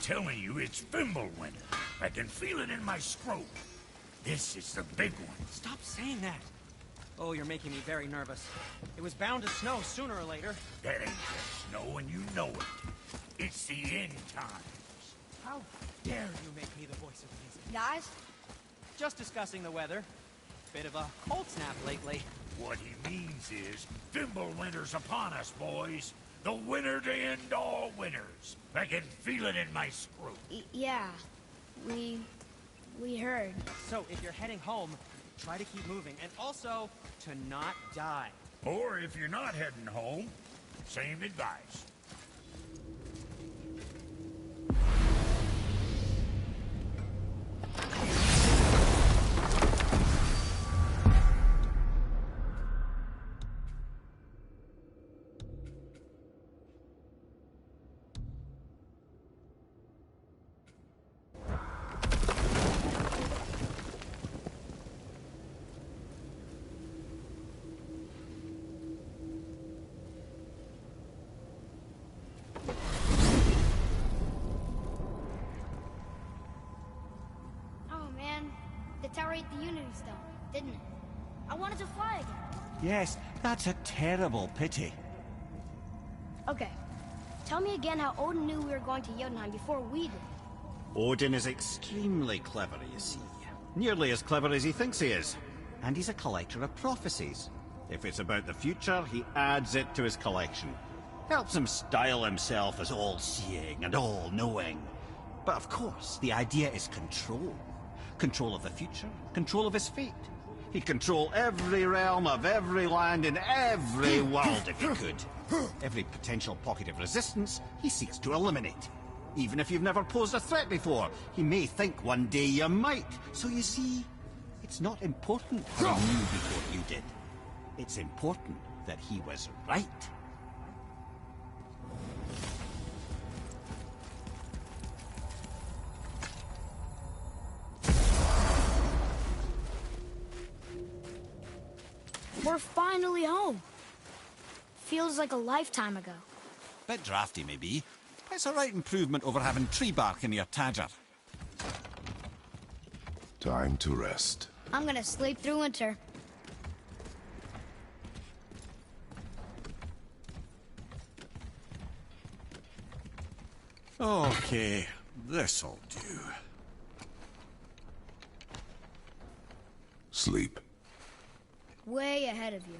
telling you, it's Fimbulwinter. I can feel it in my scrotum. This is the big one. Stop saying that. Oh, you're making me very nervous. It was bound to snow sooner or later. That ain't just snow, and you know it. It's the end times. How dare you make me the voice of reason? Guys? Just discussing the weather. Bit of a cold snap lately. What he means is, Fimbulwinter's upon us, boys. The winter to end all winters. I can feel it in my scrotum. Yeah. We heard. So, if you're heading home, try to keep moving, and also to not die. Or if you're not heading home, same advice. The tower ate the Unity Stone, didn't it? I wanted to fly again. Yes, that's a terrible pity. Okay. Tell me again how Odin knew we were going to Jotunheim before we did. Odin is extremely clever, you see. Nearly as clever as he thinks he is. And he's a collector of prophecies. If it's about the future, he adds it to his collection. Helps him style himself as all-seeing and all-knowing. But of course, the idea is control. Control of the future, control of his fate. He'd control every realm of every land in every world if he could. Every potential pocket of resistance, he seeks to eliminate. Even if you've never posed a threat before, he may think one day you might. So you see, it's not important how he knew before you did. It's important that he was right. We're finally home. Feels like a lifetime ago. Bit drafty, maybe. It's a right improvement over having tree bark in your Tadger. Time to rest. I'm gonna sleep through winter. Okay, this'll do. Sleep. Way ahead of you.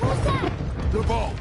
What's that? The ball!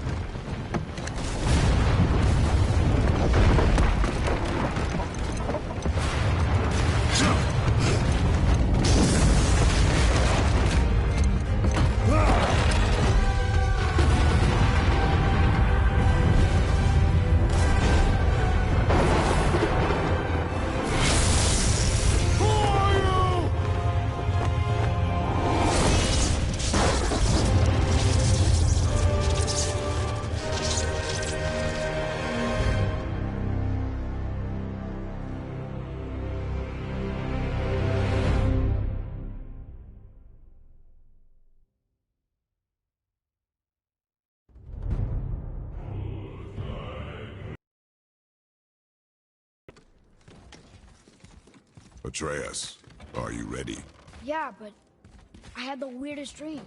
Atreus, are you ready? Yeah, but I had the weirdest dream.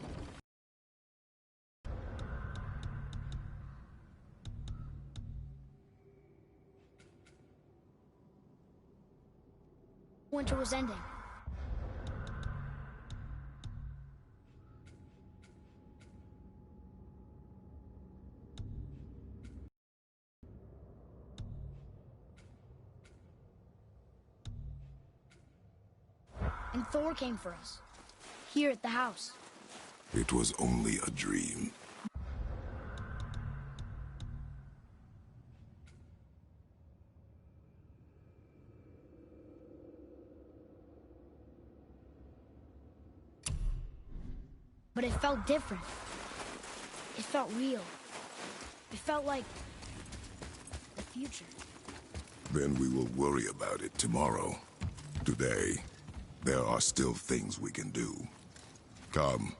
Winter was ending. And Thor came for us. Here at the house. It was only a dream. But it felt different. It felt real. It felt like the future. Then we will worry about it tomorrow. Today, There are still things we can do. Come.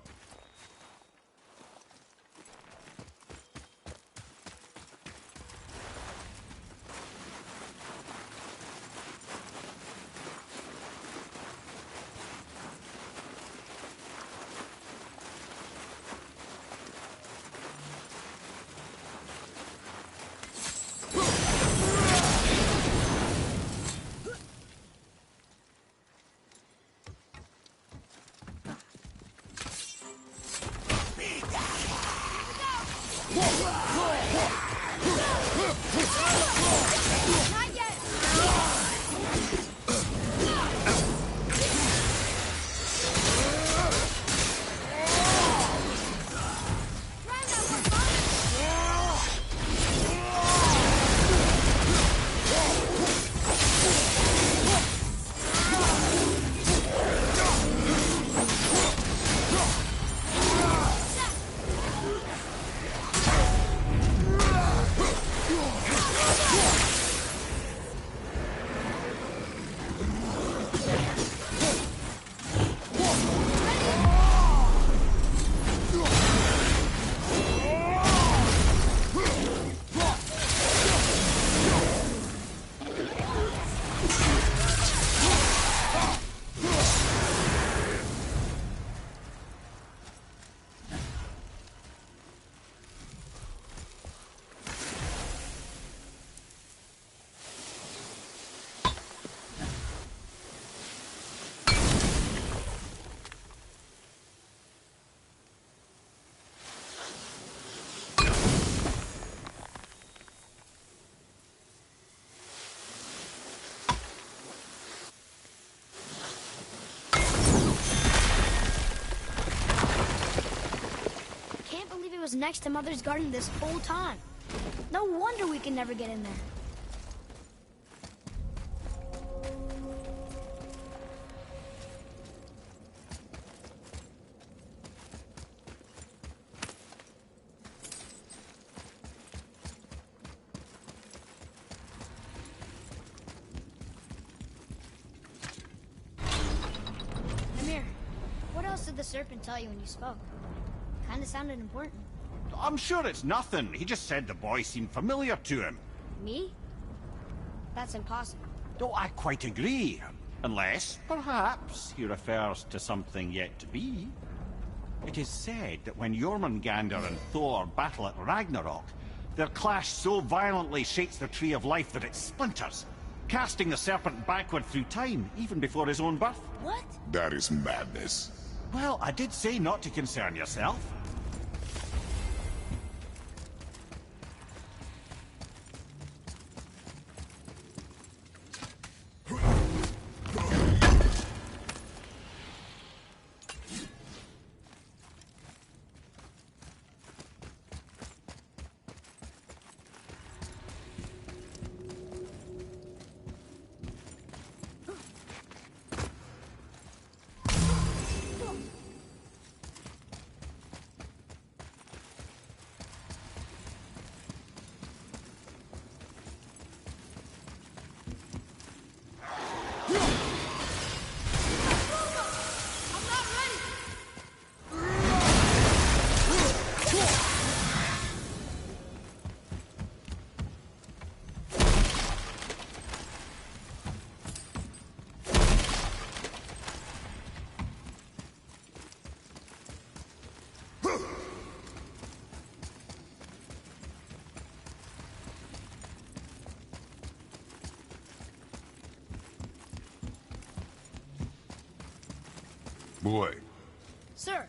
Not yet! Was next to Mother's garden this whole time. No wonder we can never get in there. Amir, what else did the serpent tell you when you spoke? Kinda sounded important. I'm sure it's nothing. He just said the boy seemed familiar to him. Me? That's impossible. Oh, I quite agree. Unless, perhaps, he refers to something yet to be. It is said that when Jormungandr and Thor battle at Ragnarok, their clash so violently shakes the Tree of Life that it splinters, casting the serpent backward through time, even before his own birth. What? That is madness. Well, I did say not to concern yourself. Boy. Sir.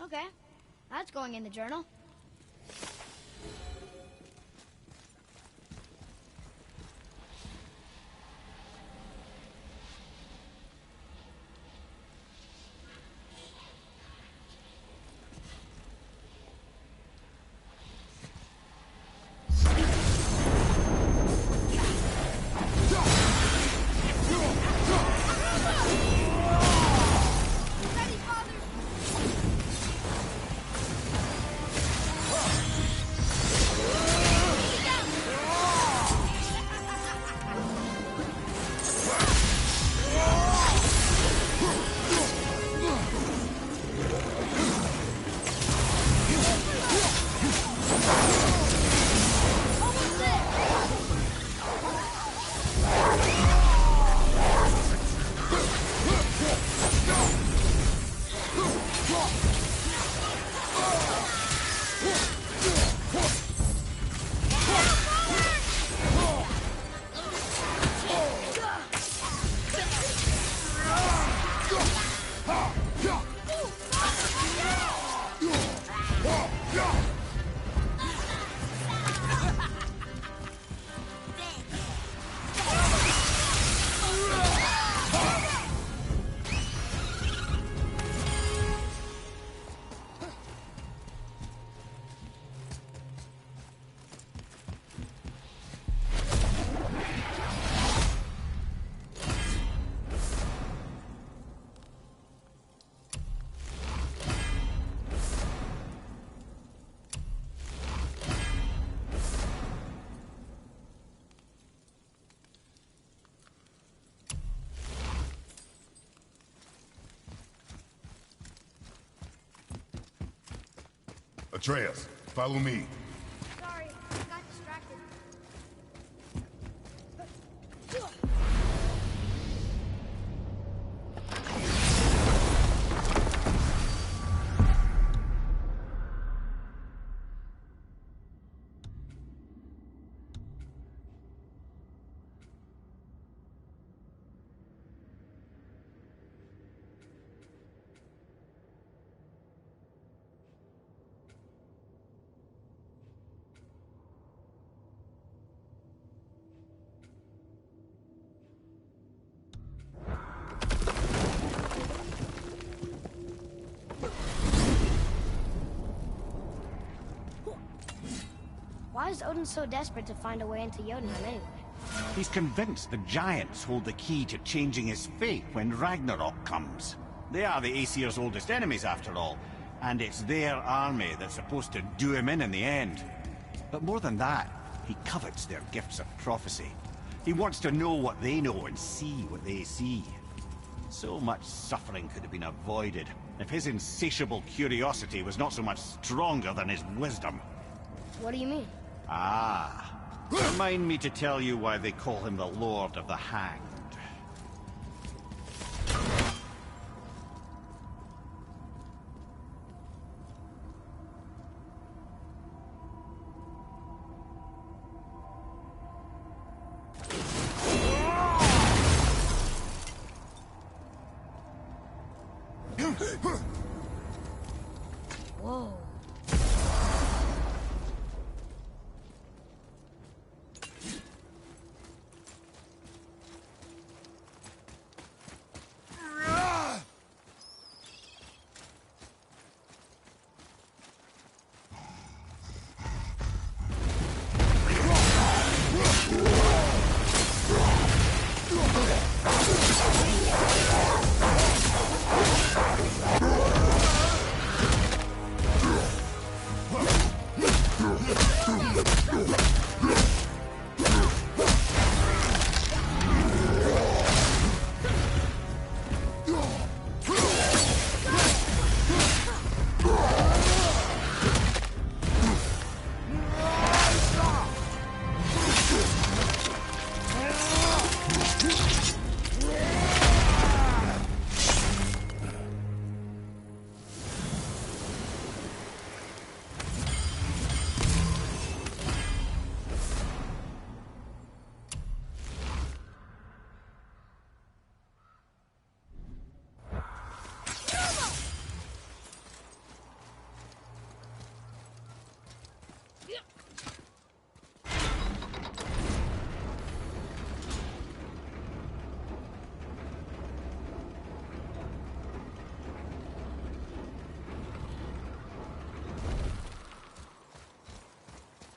Okay. That's going in the journal. Atreus, follow me. Sorry, I got distracted. Why is Odin so desperate to find a way into Jotunheim anyway? He's convinced the giants hold the key to changing his fate when Ragnarok comes. They are the Aesir's oldest enemies, after all, and it's their army that's supposed to do him in the end. But more than that, he covets their gifts of prophecy. He wants to know what they know and see what they see. So much suffering could have been avoided if his insatiable curiosity was not so much stronger than his wisdom. What do you mean? Ah. Remind me to tell you why they call him the Lord of the Hanged. Whoa.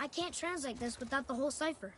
I can't translate this without the whole cipher.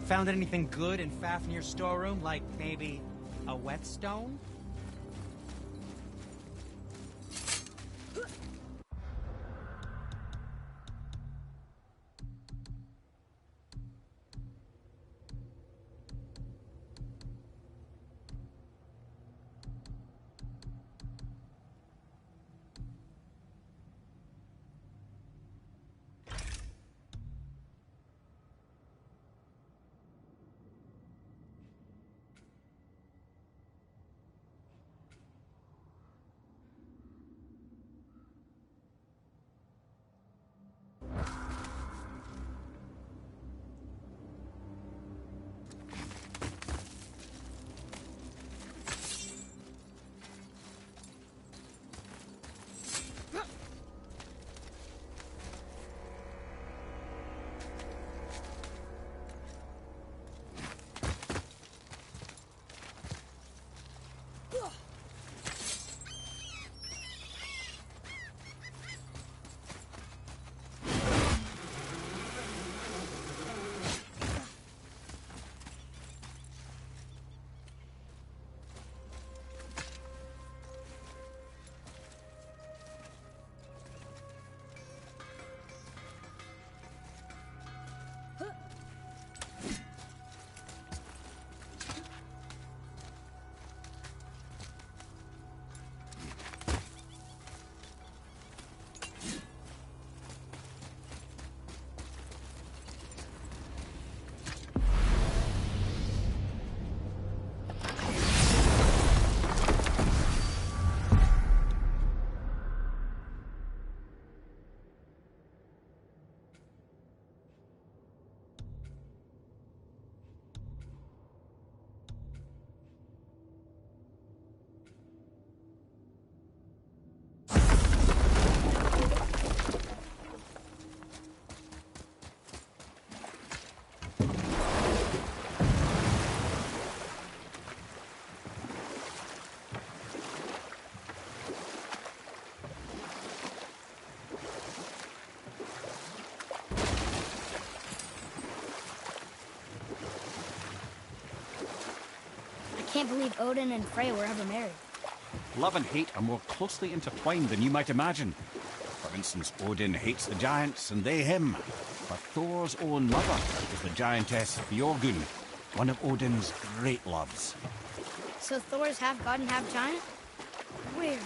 Found anything good in Fafnir's storeroom? Like maybe a whetstone? can't believe Odin and Freya were ever married. Love and hate are more closely intertwined than you might imagine. For instance, Odin hates the giants and they him. But Thor's own mother is the giantess Björgun, one of Odin's great loves. So Thor's half god and half giant? Weird.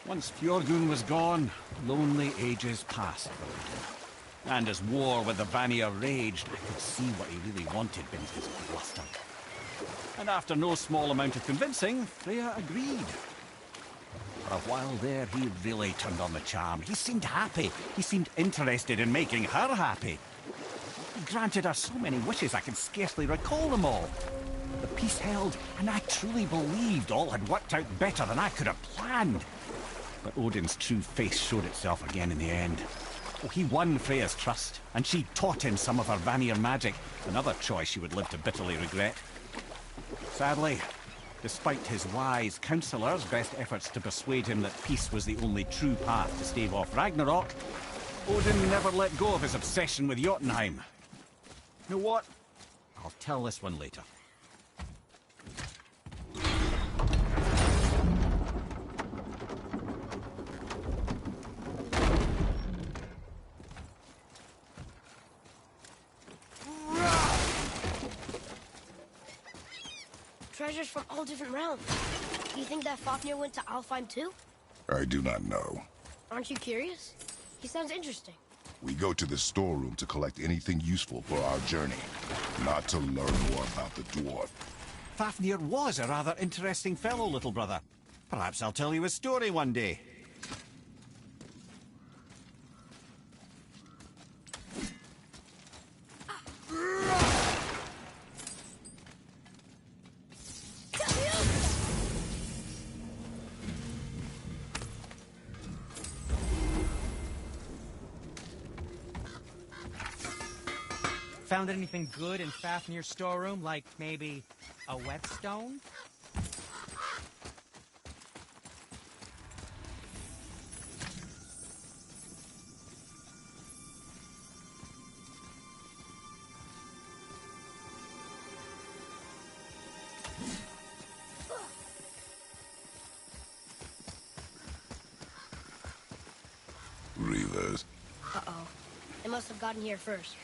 Once Björgun was gone, lonely ages passed for Odin. And as war with the Vanir raged, I could see what he really wanted beneath his bluster. And after no small amount of convincing, Freya agreed. For a while there, he really turned on the charm. He seemed happy. He seemed interested in making her happy. He granted her so many wishes I can scarcely recall them all. The peace held, and I truly believed all had worked out better than I could have planned. But Odin's true face showed itself again in the end. Oh, he won Freya's trust, and she taught him some of her Vanir magic, another choice she would live to bitterly regret. Sadly, despite his wise counsellors' best efforts to persuade him that peace was the only true path to stave off Ragnarok, Odin never let go of his obsession with Jotunheim. You know what? I'll tell this one later. Treasures from all different realms. Do you think that Fafnir went to Alfheim too? I do not know. Aren't you curious? He sounds interesting. We go to the storeroom to collect anything useful for our journey, not to learn more about the dwarf. Fafnir was a rather interesting fellow, little brother. Perhaps I'll tell you a story one day. Found anything good in Fafnir's storeroom, like maybe a whetstone? Reavers. Uh-oh. They must have gotten here first.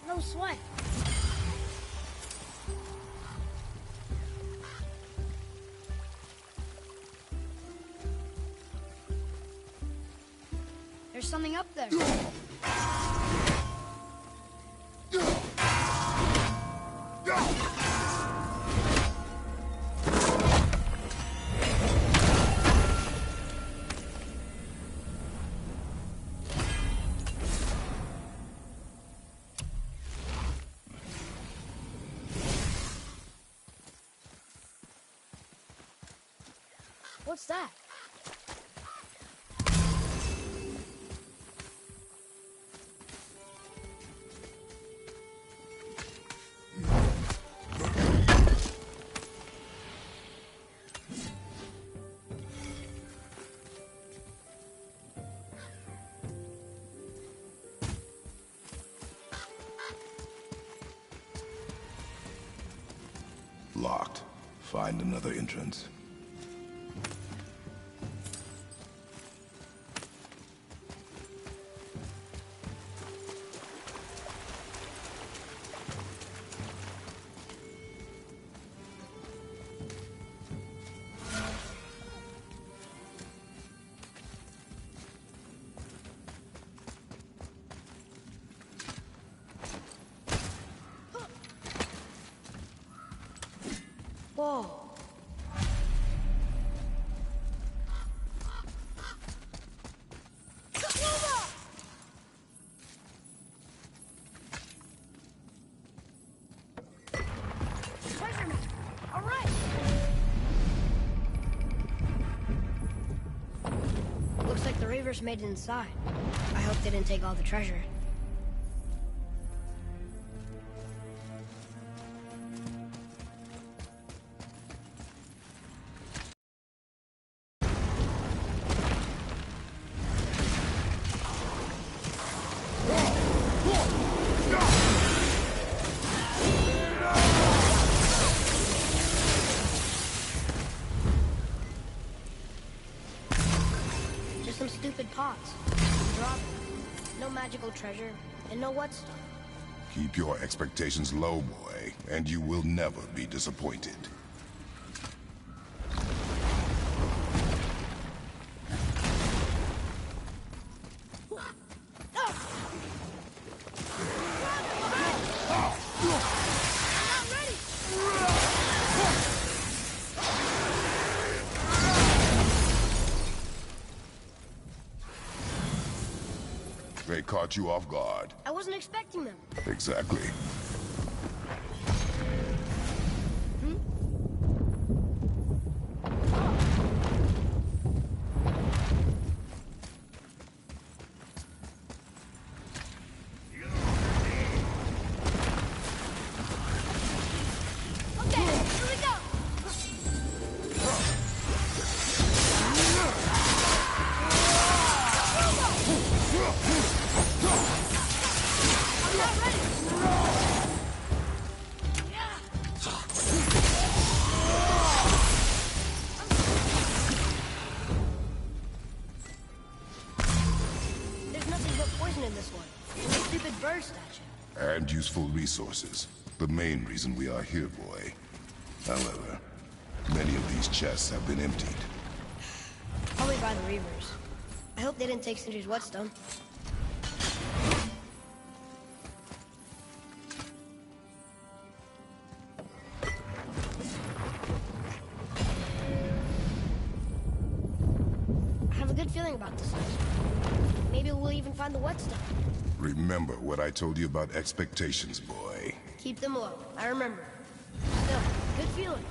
No sweat. There's something up there. What's that? Locked. Find another entrance. Whoa. Reavers made it inside. I hope they didn't take all the treasure. Some stupid pots. Drop. No magical treasure, and no what stuff. Keep your expectations low, boy, and you will never be disappointed. They caught you off guard. I wasn't expecting them. Exactly. Okay, here we go. I'm not ready. There's nothing but poison in this one. And a stupid bird statue. And useful resources. The main reason we are here, boy. However, many of these chests have been emptied. Probably by the Reavers. I hope they didn't take Sindri's whetstone. I have a good feeling about this. Maybe we'll even find the whetstone. Remember what I told you about expectations, boy. Keep them low. I remember. Still, good feeling.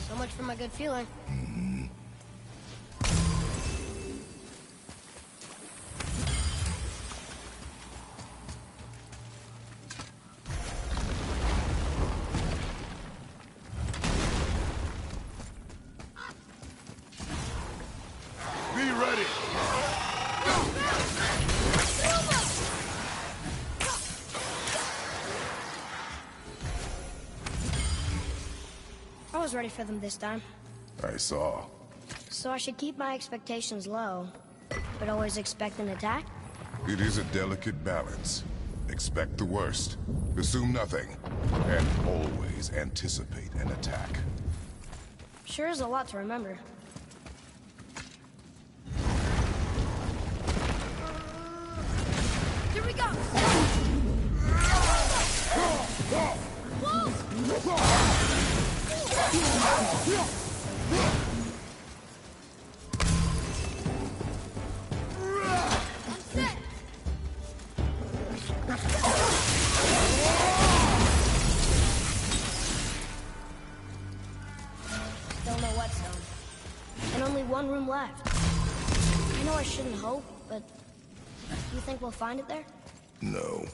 So much for my good feeling. Be ready! I was ready for them this time. I saw. So I should keep my expectations low, but always expect an attack? It is a delicate balance. Expect the worst, assume nothing, and always anticipate an attack. Sure is a lot to remember. Here we go! I'm set! Still no whetstone. And only one room left. I know I shouldn't hope, but you think we'll find it there? No.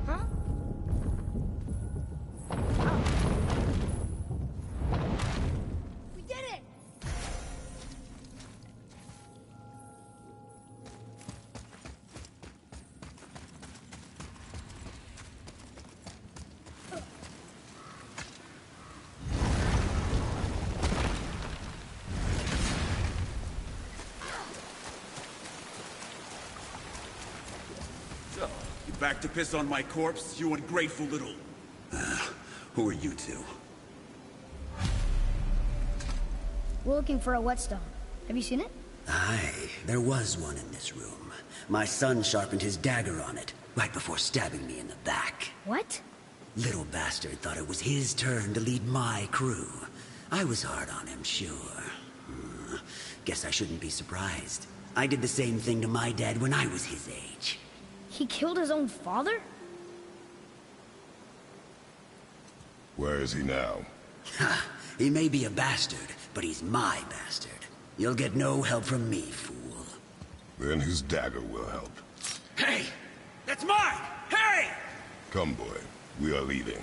Huh? Back to piss on my corpse, you ungrateful little... who are you two? We're looking for a whetstone. Have you seen it? Aye, there was one in this room. My son sharpened his dagger on it, right before stabbing me in the back. What? Little bastard thought it was his turn to lead my crew. I was hard on him, sure. Guess I shouldn't be surprised. I did the same thing to my dad when I was his age. He killed his own father? Where is he now? Ha! He may be a bastard, but he's my bastard. You'll get no help from me, fool. Then his dagger will help. Hey! That's mine! Hey! Come, boy. We are leaving.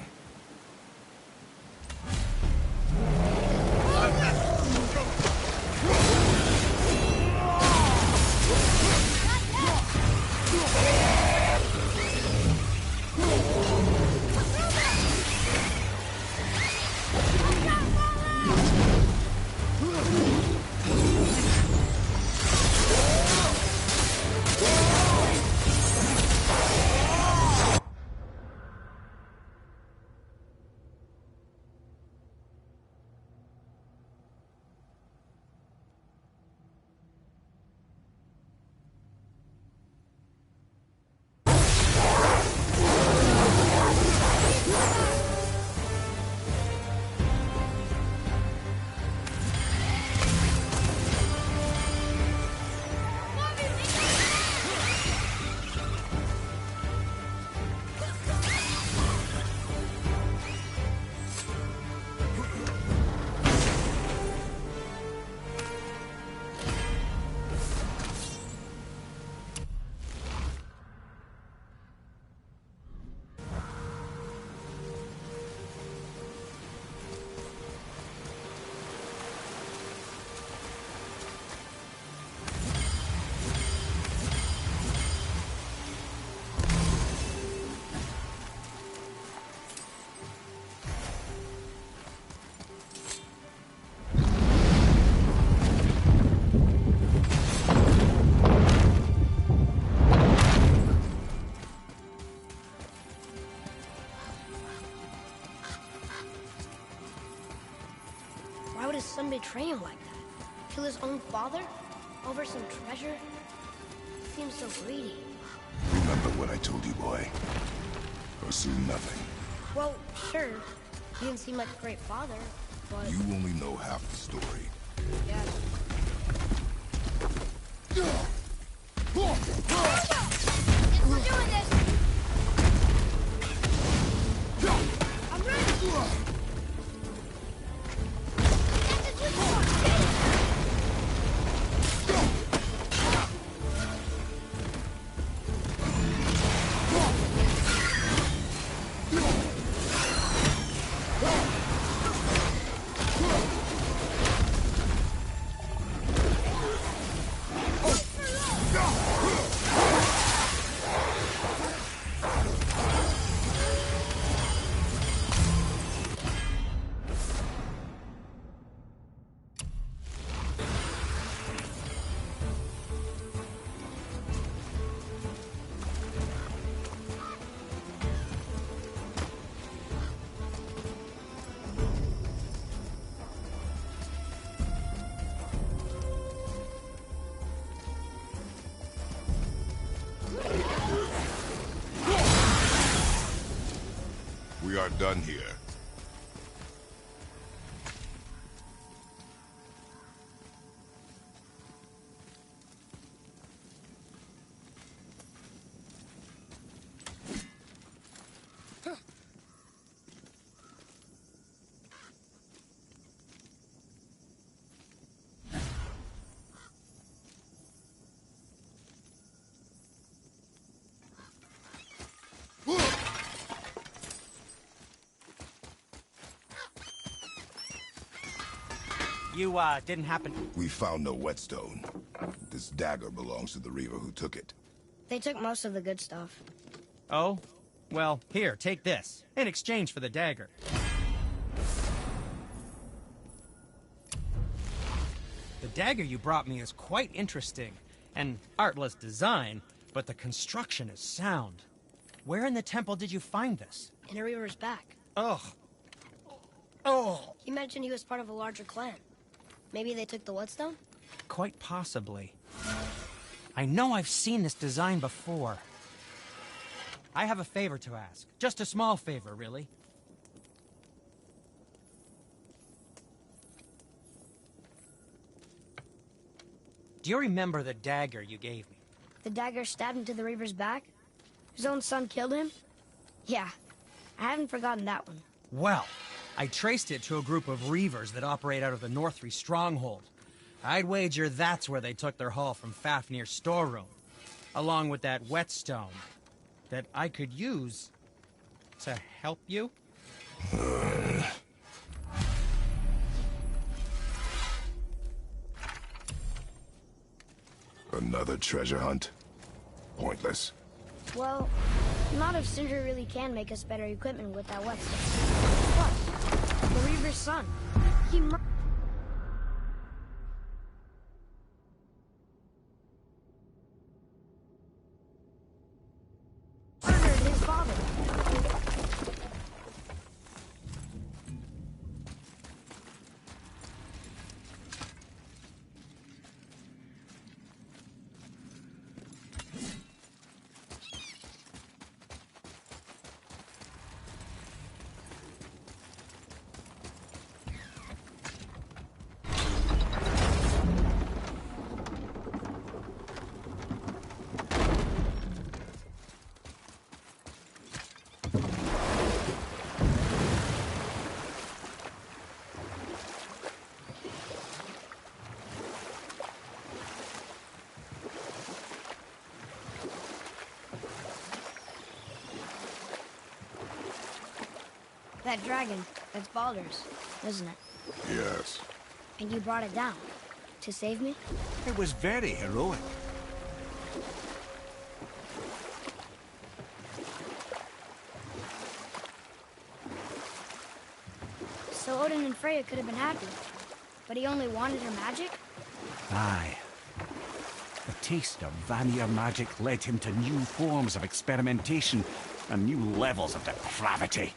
Why would his son betray him like that? Kill his own father? Over some treasure? He seems so greedy. Remember what I told you, boy. Assume nothing. Well, sure. He didn't seem like a great father, but... You only know half the story. Yeah. We're doing this! I'm ready! We are done here. You, didn't happen... We found no whetstone. This dagger belongs to the Reaver who took it. They took most of the good stuff. Oh? Well, here, take this. In exchange for the dagger. The dagger you brought me is quite interesting. An artless design, but the construction is sound. Where in the temple did you find this? In a Reaver's back. Ugh. Oh. He mentioned he was part of a larger clan. Maybe they took the Whetstone? Quite possibly. I know I've seen this design before. I have a favor to ask. Just a small favor, really. Do you remember the dagger you gave me? The dagger stabbed into the Reaver's back? His own son killed him? Yeah, I haven't forgotten that one. Well, I traced it to a group of Reavers that operate out of the Northree stronghold. I'd wager that's where they took their haul from Fafnir's storeroom, along with that whetstone that I could use to help you. Another treasure hunt? Pointless. Well, not if Sindri really can make us better equipment with that whetstone. Plus, the Reaver's son. He murdered his father. That dragon, that's Baldur's, isn't it? Yes. And you brought it down to save me? It was very heroic. So Odin and Freya could have been happy, but he only wanted her magic? Aye. The taste of Vanir magic led him to new forms of experimentation and new levels of depravity.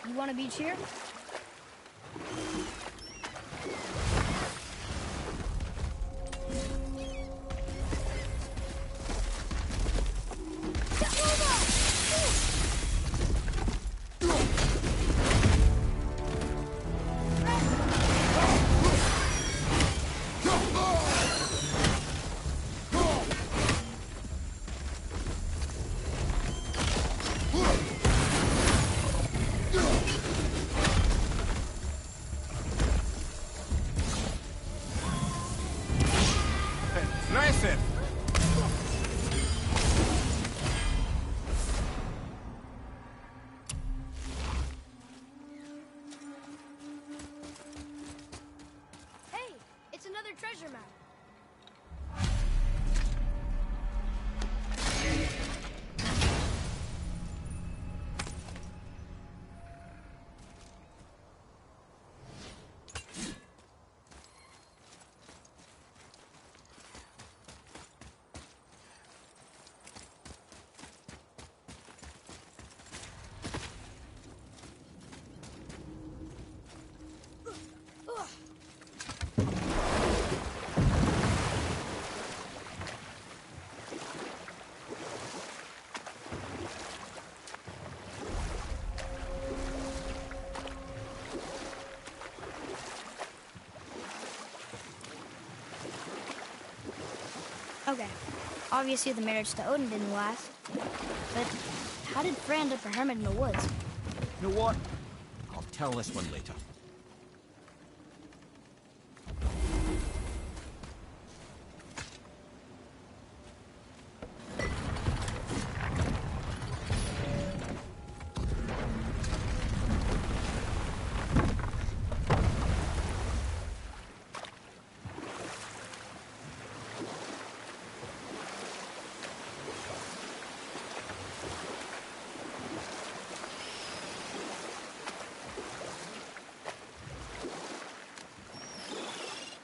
You want to be cheer? Okay. Obviously the marriage to Odin didn't last. But how did Frey end up a hermit in the woods? You know what? I'll tell this one later.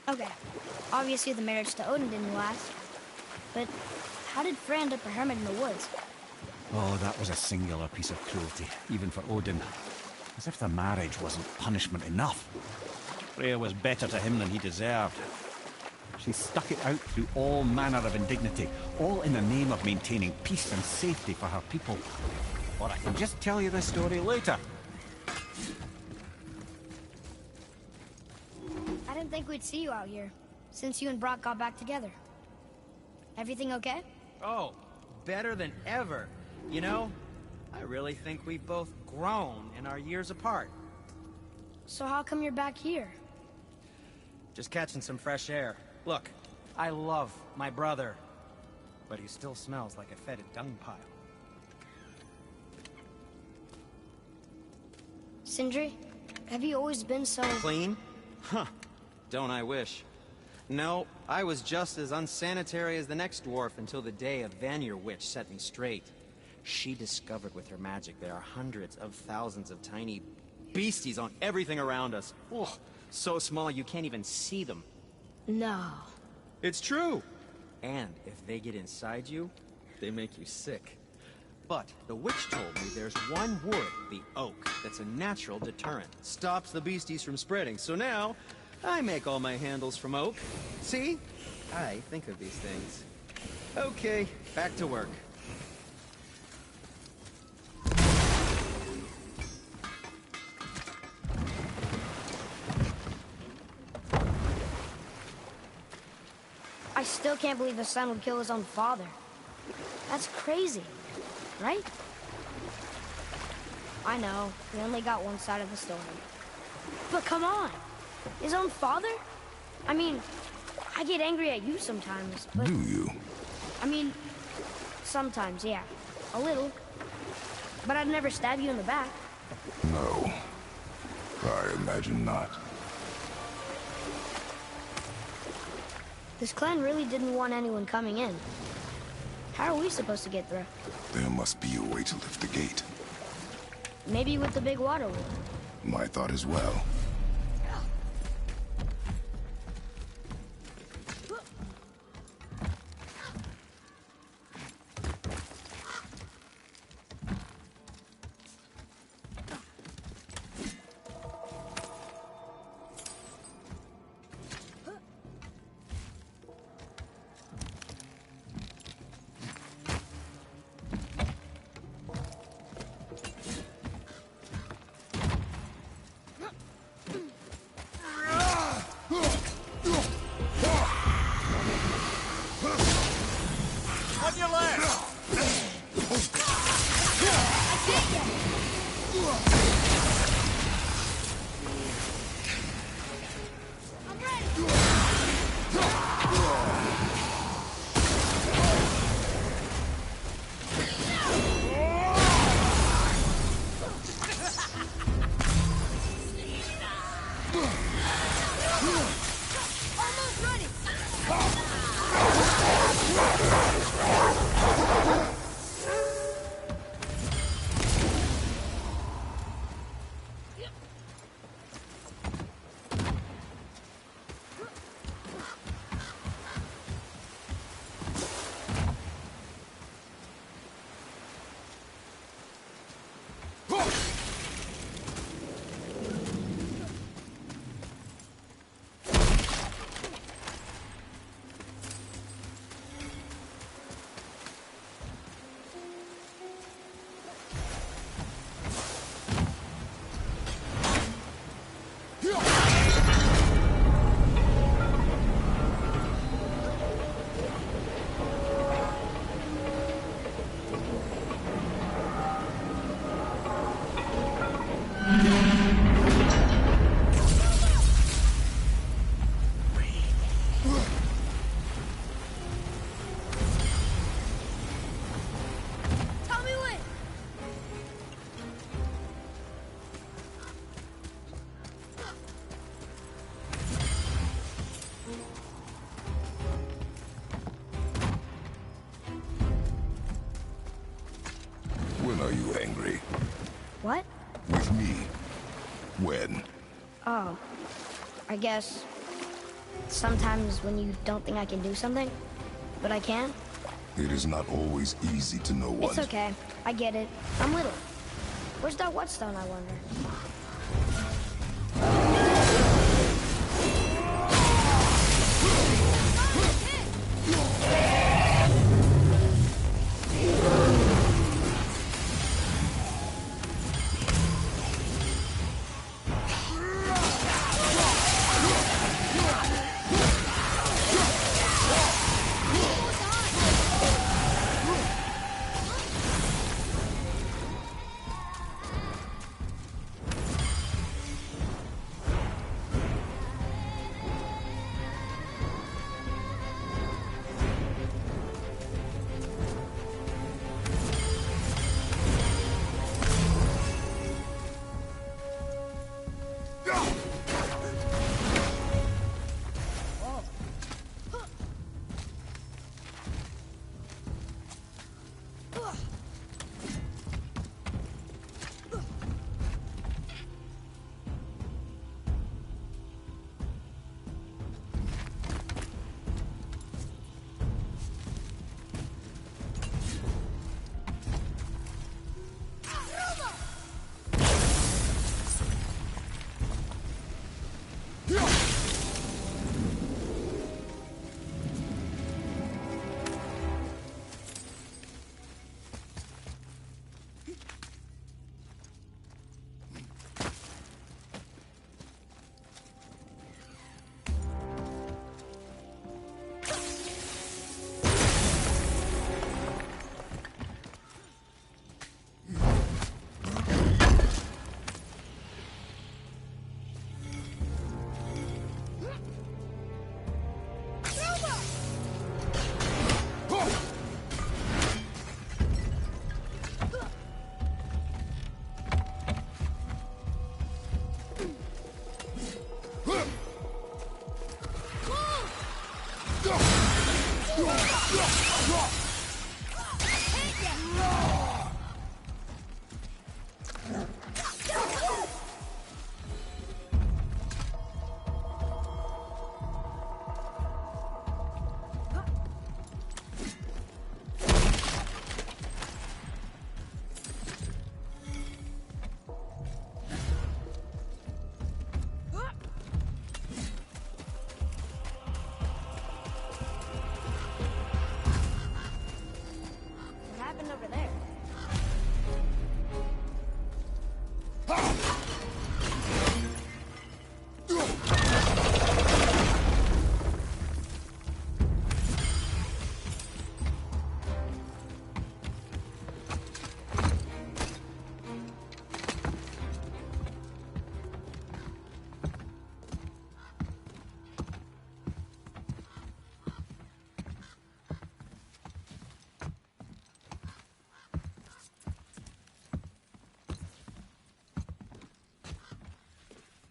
Okay. Obviously the marriage to Odin didn't last. But how did Frey end up a hermit in the woods? Oh, that was a singular piece of cruelty, even for Odin. As if the marriage wasn't punishment enough. Freya was better to him than he deserved. She stuck it out through all manner of indignity, all in the name of maintaining peace and safety for her people. Or I can just tell you the story later. I didn't think we'd see you out here, since you and Brock got back together. Everything okay? Oh, better than ever. You know, I really think we've both grown in our years apart. So how come you're back here? Just catching some fresh air. Look, I love my brother, but he still smells like a fetid dung pile. Sindri, have you always been so... Clean? Huh. Don't I wish. No, I was just as unsanitary as the next dwarf until the day a Vanir witch set me straight. She discovered with her magic there are hundreds of thousands of tiny beasties on everything around us. Oh, so small you can't even see them. No. It's true. And if they get inside you, they make you sick. But the witch told me there's one wood, the oak, that's a natural deterrent. Stops the beasties from spreading. So now, I make all my handles from oak. See? I think of these things. Okay, back to work. I still can't believe a son would kill his own father. That's crazy, right? I know, we only got one side of the story. But come on, his own father? I mean, I get angry at you sometimes, but... Do you? I mean, sometimes, yeah. A little. But I'd never stab you in the back. No. I imagine not. This clan really didn't want anyone coming in. How are we supposed to get through? There must be a way to lift the gate. Maybe with the big water wheel. My thought as well. Tell me when. When are you angry? What? With me. When? Oh, I guess sometimes when you don't think I can do something, but I can. It is not always easy to know what. It's okay. I get it. I'm little. Where's that whetstone, I wonder?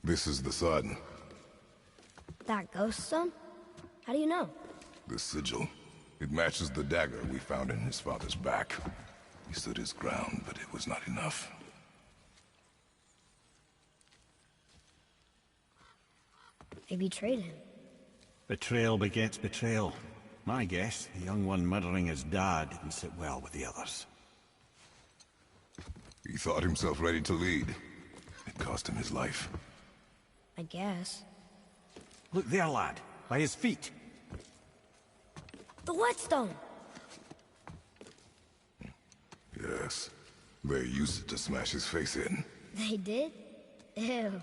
This is the sun. That ghost stone? How do you know? The sigil. It matches the dagger we found in his father's back. He stood his ground, but it was not enough. They betrayed him. Betrayal begets betrayal. My guess, the young one murdering his dad didn't sit well with the others. He thought himself ready to lead. It cost him his life. I guess. Look there, lad. By his feet. The whetstone! Yes. They used it to smash his face in. They did? Ew.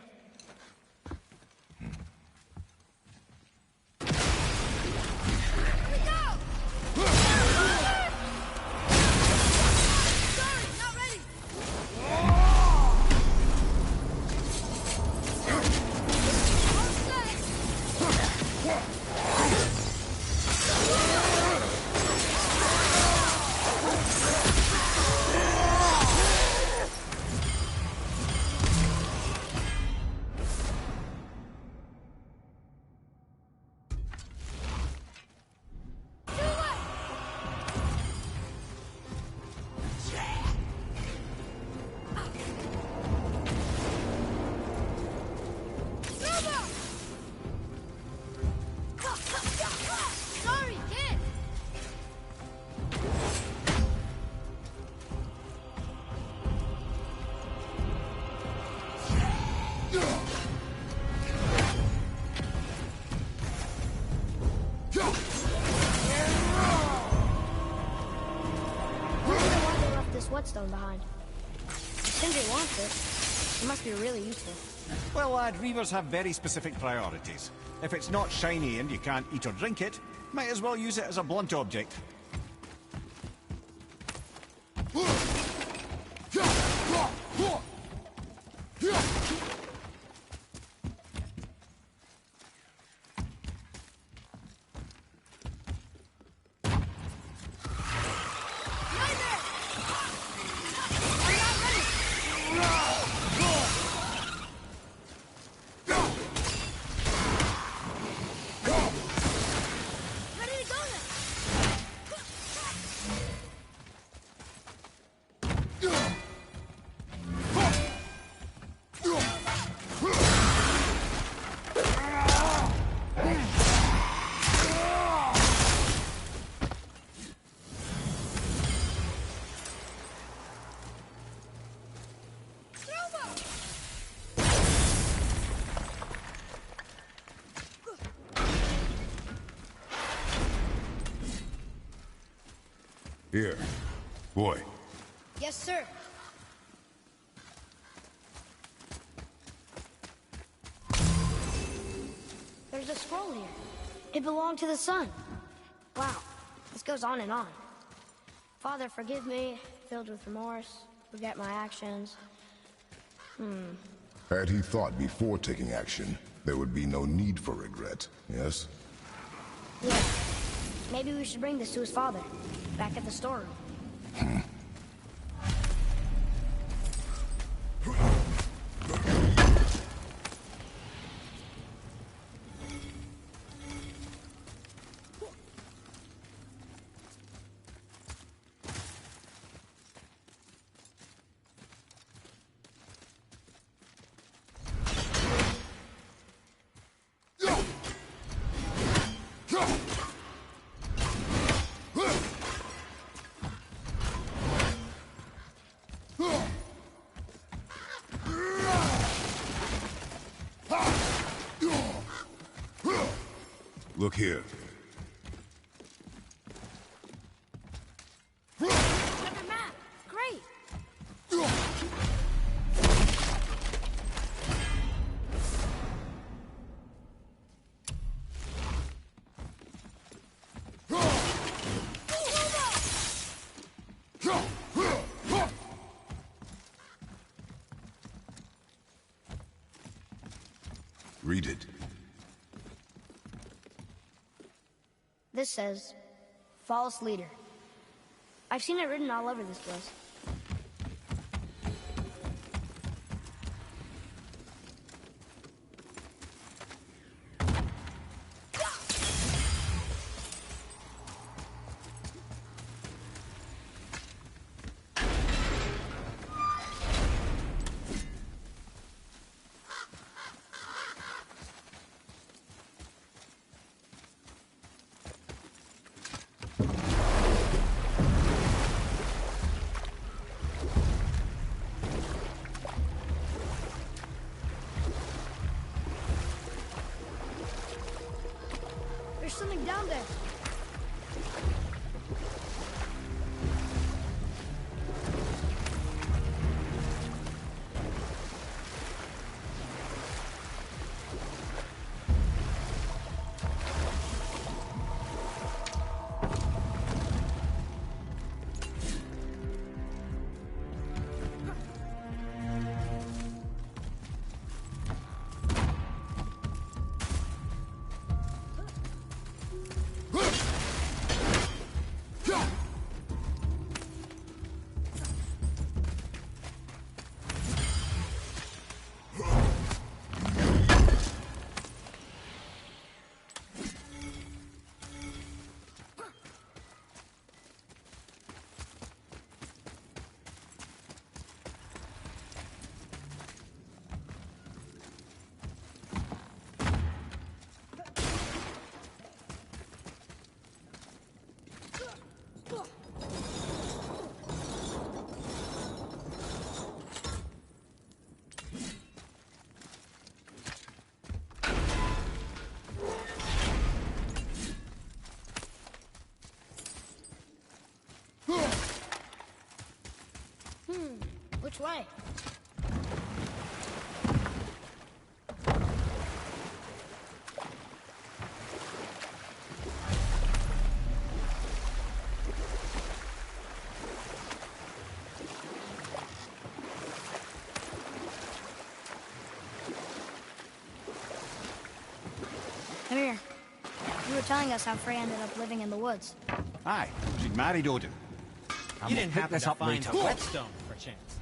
wants it. It must be really useful. Well, lad, reavers have very specific priorities. If it's not shiny and you can't eat or drink it, might as well use it as a blunt object. Here. Boy. Yes, sir. There's a scroll here. It belonged to the sun. Wow, this goes on and on. Father, forgive me, filled with remorse, forget my actions. Had he thought before taking action, there would be no need for regret, yes? Yeah. Maybe we should bring this to his father, back at the storeroom. Look here. Another map! Great! Read it. This says, false leader. I've seen it written all over this place. There's something down there. Which way? Come here. You were telling us how Frey ended up living in the woods. Aye, she'd married Odin. You didn't happen this to up find later. a whetstone, perchance.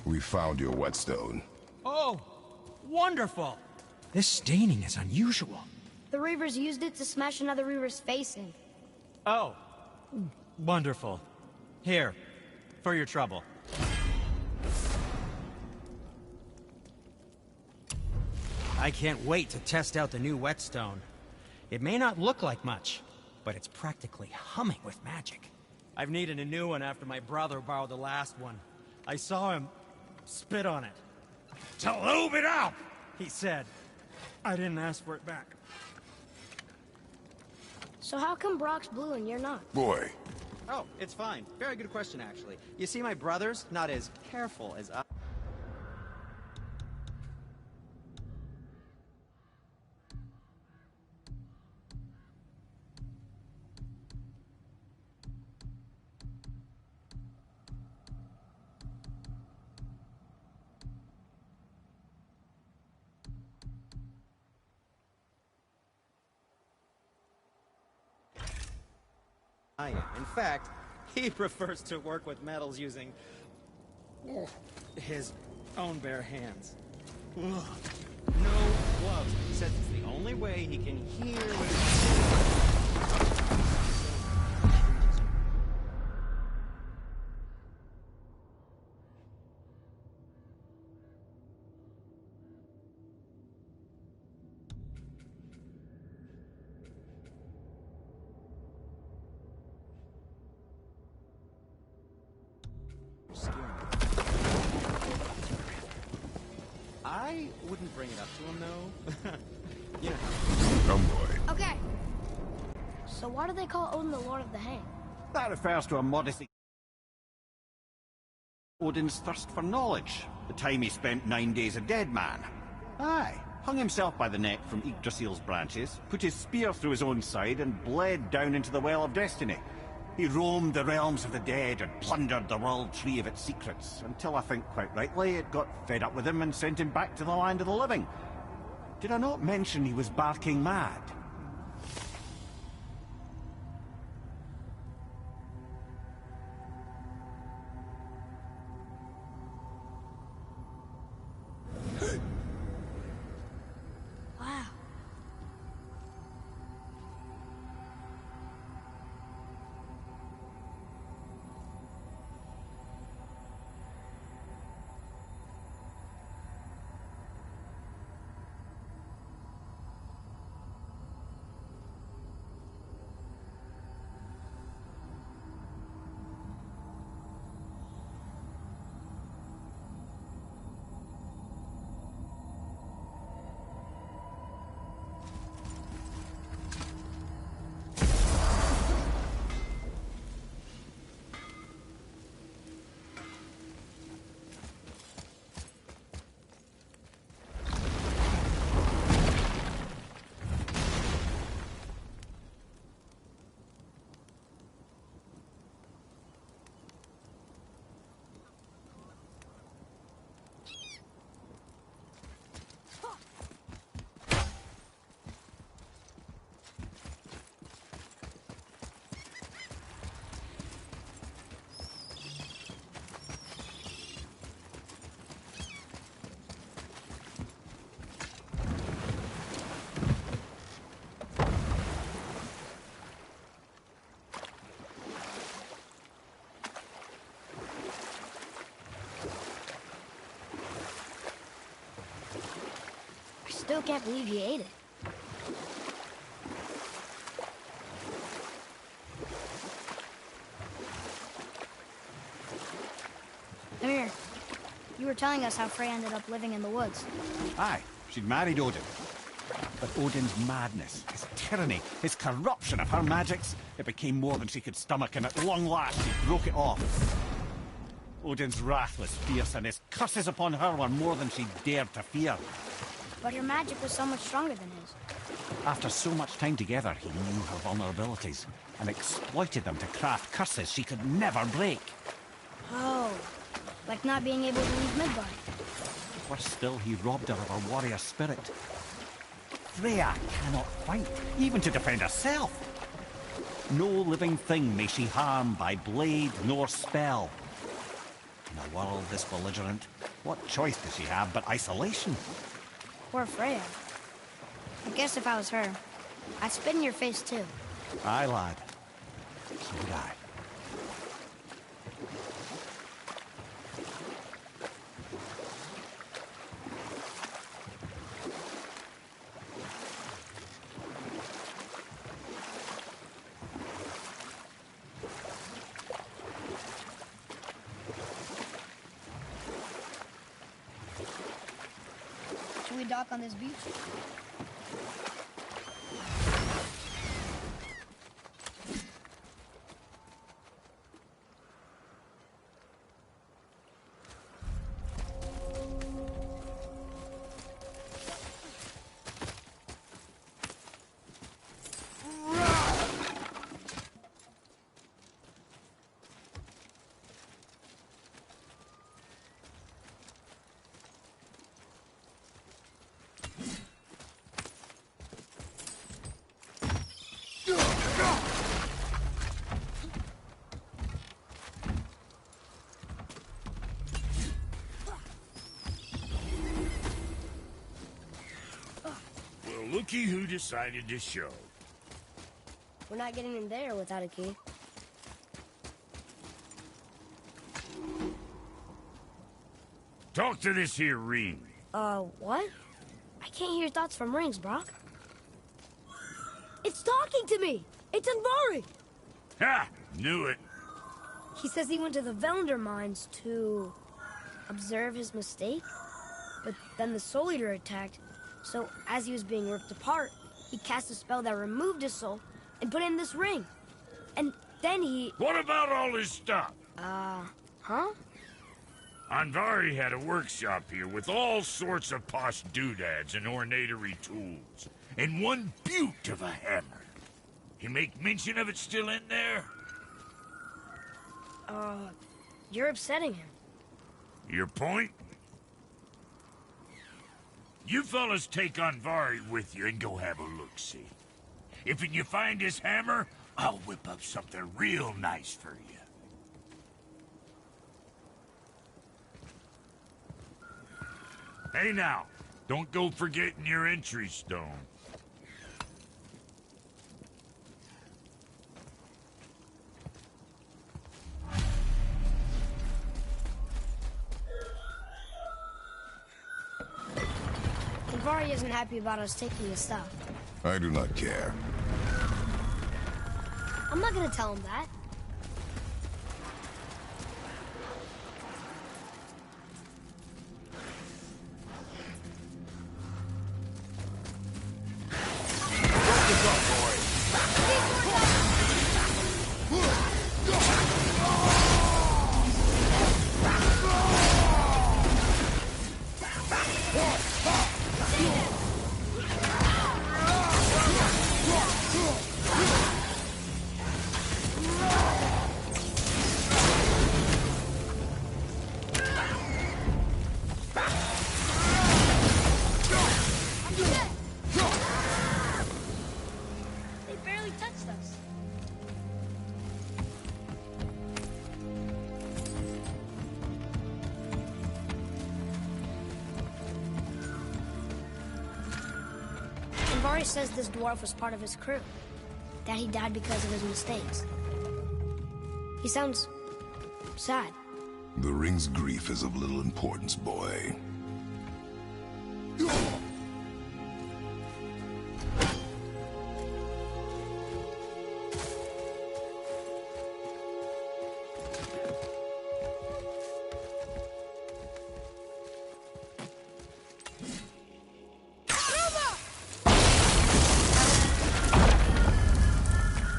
We found your whetstone. Oh, wonderful! This staining is unusual. The Reavers used it to smash another Reaver's face in. Oh, wonderful. Here, for your trouble. I can't wait to test out the new whetstone. It may not look like much, but it's practically humming with magic. I've needed a new one after my brother borrowed the last one. I saw him spit on it. To lube it up! He said, I didn't ask for it back. So how come Brock's blue and you're not? Boy, Oh, it's fine. Very good question, actually. You see, my brother's not as careful as I... I am. In fact, he prefers to work with metals using his own bare hands. Ugh. No gloves. He says it's the only way he can hear what... I wouldn't bring it up to him, though. You know. come boy. Okay. So why do they call Odin the Lord of the Hang? That refers to a modesty. Odin's thirst for knowledge. The time he spent 9 days a dead man. Aye. Hung himself by the neck from Yggdrasil's branches, put his spear through his own side, and bled down into the Well of Destiny. He roamed the realms of the dead and plundered the World Tree of its secrets, until I think quite rightly it got fed up with him and sent him back to the land of the living. Did I not mention he was barking mad? Wow. Still can't believe you ate it. Come here. You were telling us how Frey ended up living in the woods. Aye, she'd married Odin. But Odin's madness, his tyranny, his corruption of her magics, it became more than she could stomach, and at long last she broke it off. Odin's wrath was fierce, and his curses upon her were more than she dared to fear. But her magic was so much stronger than his. After so much time together, he knew her vulnerabilities, and exploited them to craft curses she could never break. Oh, like not being able to leave Midgard. Worse still, he robbed her of her warrior spirit. Freya cannot fight, even to defend herself. No living thing may she harm by blade nor spell. In a world this belligerent, what choice does she have but isolation? Poor Freya. I guess if I was her, I'd spit in your face too. Aye, lad. So would I. Should we dock on this beach? Looky who decided to show. We're not getting in there without a key. Talk to this here ring. What? I can't hear thoughts from rings, Brock. It's talking to me! It's Andvari! Ha! Knew it. He says he went to the Velnder mines to observe his mistake, but then the Soul Eater attacked, so as he was being ripped apart, he cast a spell that removed his soul and put in this ring. And then he... What about all his stuff? Huh? Andvari had a workshop here with all sorts of posh doodads and ornatery tools, and one beaut of a hammer. You make mention of it still in there? You're upsetting him. Your point? You fellas take Andvari with you and go have a look-see. If you find his hammer, I'll whip up something real nice for you. Hey now, don't go forgetting your entry stone. Andvari isn't happy about us taking his stuff. I do not care. I'm not gonna tell him that. They barely touched us. Andvari says this dwarf was part of his crew, that he died because of his mistakes. He sounds sad. The ring's grief is of little importance, boy.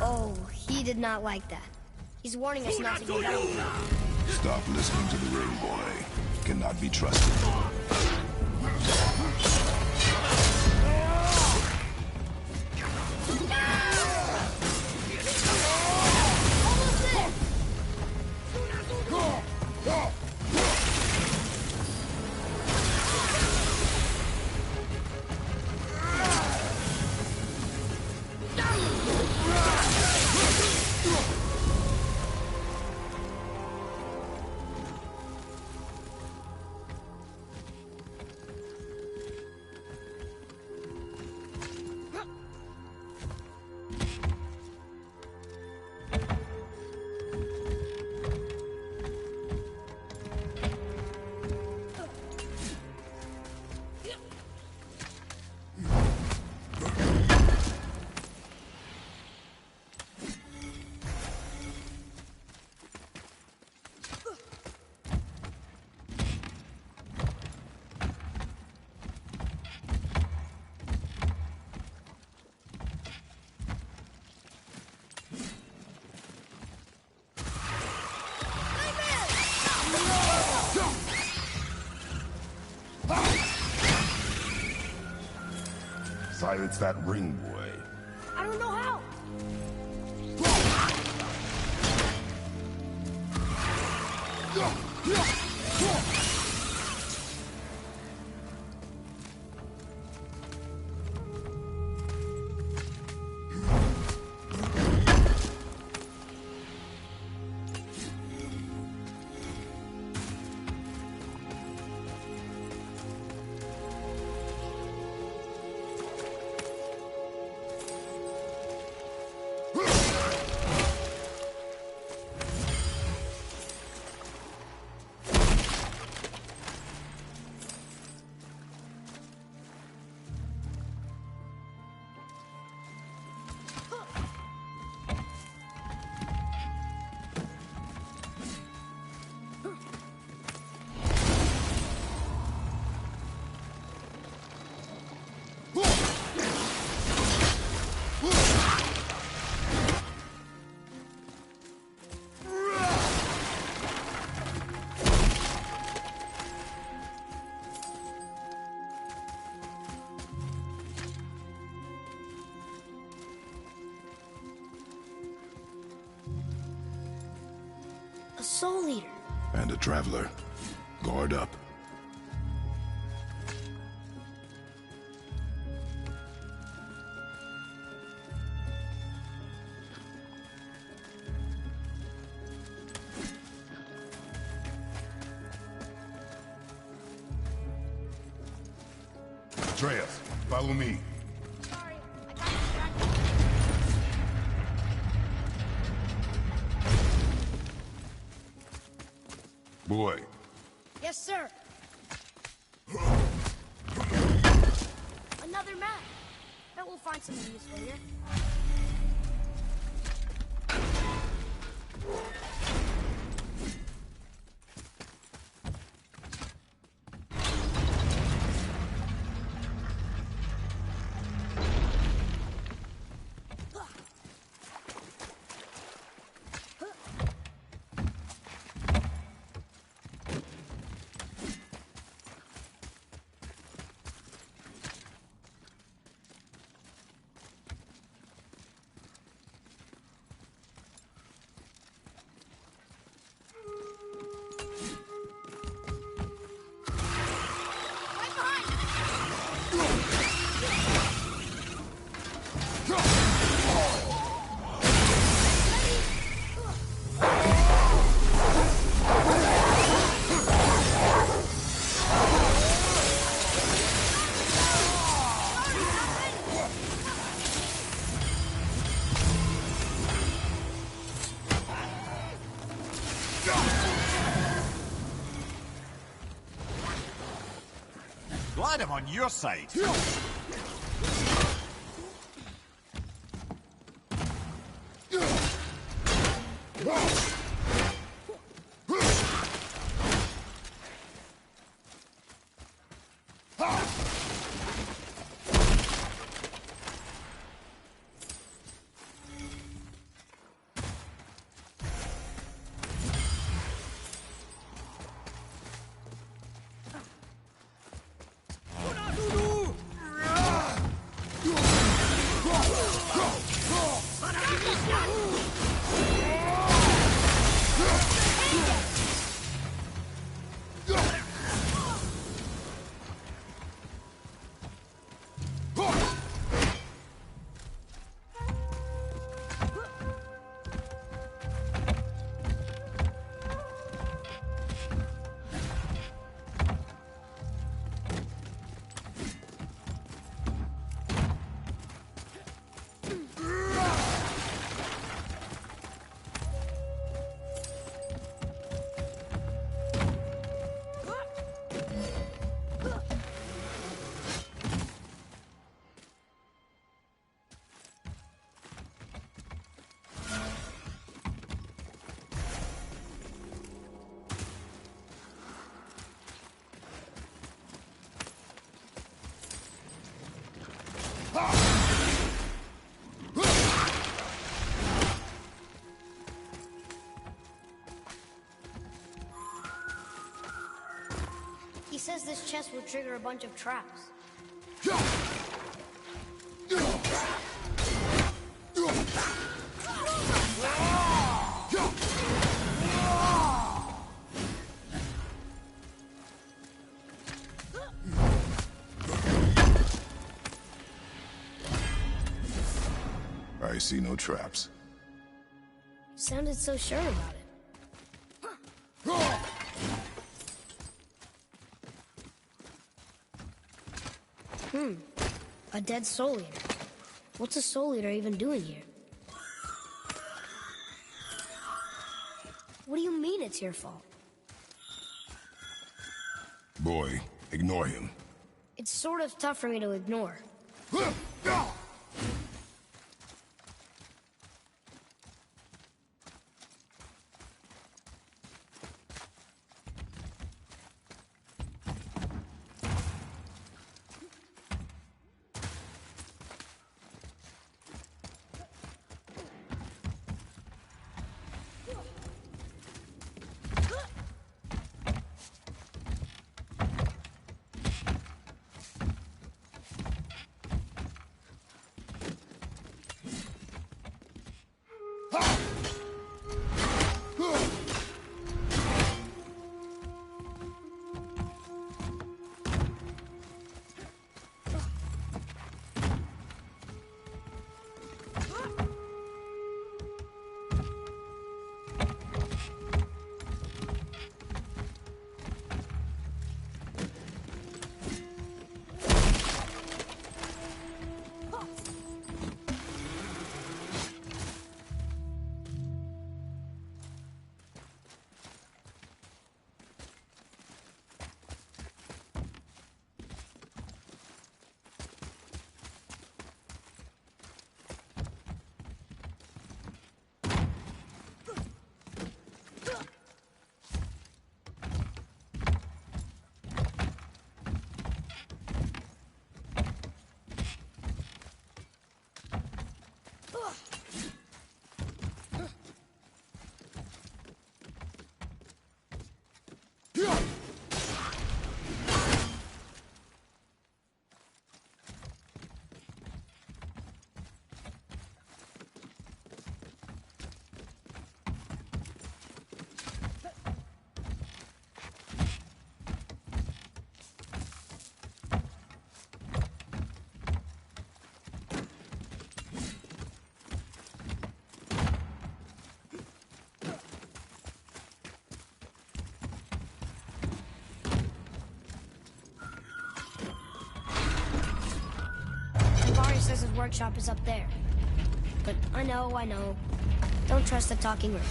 Oh, he did not like that. He's warning us not to give up. Stop listening to the ring, boy. It cannot be trusted. Almost there! silence that ring boy? I don't know how. Soul Eater. And a traveler. Guard up. Atreus, follow me. Sorry, I got distracted. Boy, Yes, sir. Another map. Bet we'll find something useful here. Glad I'm on your side. He says this chest will trigger a bunch of traps. I see no traps. You sounded so sure about it. A dead soul eater. What's a soul eater even doing here? What do you mean it's your fault? Boy, ignore him. It's sort of tough for me to ignore. Says his workshop is up there. But I know. Don't trust the talking room.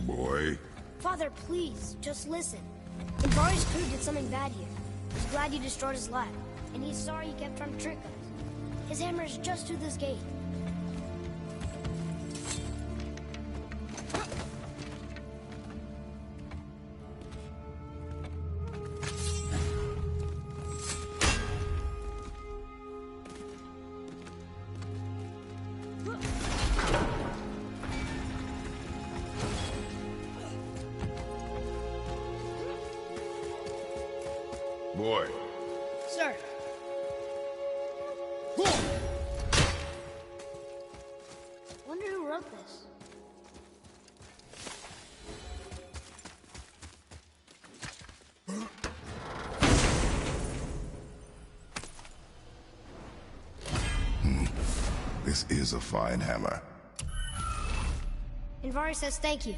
Boy. Father, please, just listen. Inbari's crew did something bad here. He's glad you destroyed his lab, and he's sorry he kept trying to trick us. His hammer is just through this gate. Boy. Sir. Wonder who wrote this. This is a fine hammer. Invari says thank you.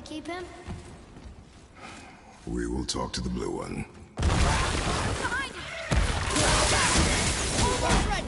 we keep him? We will talk to the Blue One. Behind you! Almost ready!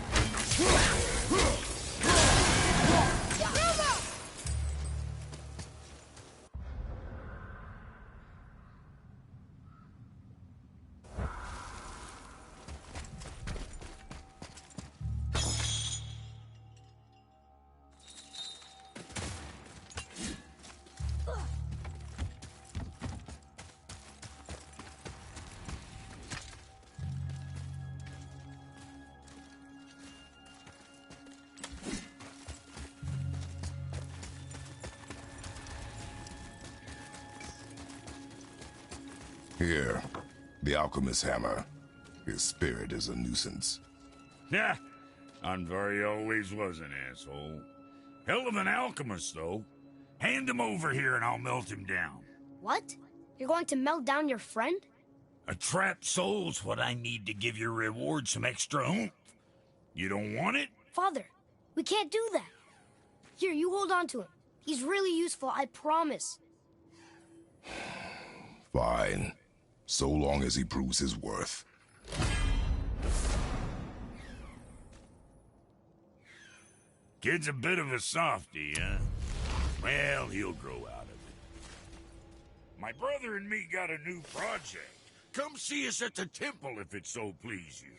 Here, the alchemist's hammer. His spirit is a nuisance. Yeah, Andvari always was an asshole. Hell of an alchemist, though. Hand him over here and I'll melt him down. What? You're going to melt down your friend? A trapped soul's what I need to give your reward some extra oomph. You don't want it? Father, we can't do that. Here, you hold on to him. He's really useful, I promise. Fine. So long as he proves his worth. Kid's a bit of a softie, huh? Well, he'll grow out of it. My brother and me got a new project. Come see us at the temple if it so please you.